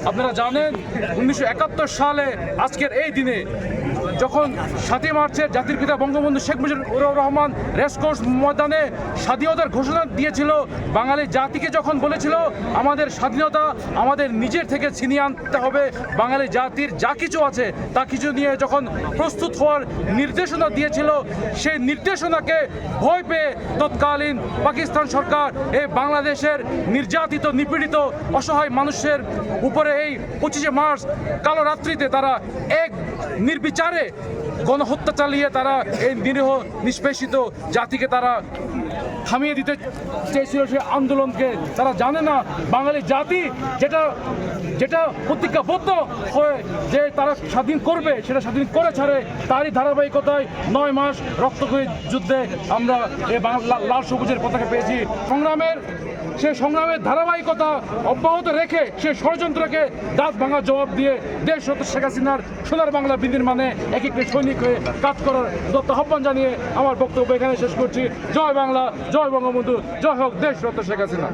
আপনারা জানেন 1971 সালে আজকের এই দিনে যখন 7ই মার্চের জাতির পিতা বঙ্গবন্ধু শেখ মুজিবুর রহমান রেসকোর্স ময়দানে স্বাধীনতার ঘোষণা দিয়েছিল, বাঙালি জাতিকে যখন বলেছিল আমাদের স্বাধীনতা আমাদের নিজের থেকে ছিনিয়ে আনতে হবে, বাঙালি জাতির যা কিছু আছে তা কিছু নিয়ে যখন প্রস্তুত হওয়ার নির্দেশনা দিয়েছিল, সেই নির্দেশনাকে ভয় পেয়ে তৎকালীন পাকিস্তান সরকার এই বাংলাদেশের নির্যাতিত নিপীড়িত অসহায় মানুষের উপরে এই 25শে মার্চ কালো রাত্রিতে তারা এক নির্বিচারে গণহত্যা চালিয়ে তারা এই নিরীহ নিষ্পেষিত জাতিকে তারা থামিয়ে দিতে চেয়েছিল। সেই আন্দোলনকে তারা জানে না বাঙালি জাতি যেটা প্রতিজ্ঞাবদ্ধ হয়ে যে তারা স্বাধীন করবে সেটা স্বাধীন করে ছাড়ে, তারই ধারাবাহিকতায় 9 মাস রক্তক্ষয়ী যুদ্ধে আমরা এই লাল সবুজের পতাকা পেয়েছি। সেই সংগ্রামের ধারাবাহিকতা অব্যাহত রেখে সেই ষড়যন্ত্রকে দাঁত ভাঙার জবাব দিয়ে দেশরত্ন শেখ হাসিনার সোনার বাংলা বিনির্মাণে এক একটি সৈনিক হয়ে কাজ করার দত্ত আহ্বান জানিয়ে আমার বক্তব্য এখানে শেষ করছি। জয় বাংলা, জয় বঙ্গবন্ধু, জয় হোক দেশরত্ন শেখ হাসিনা।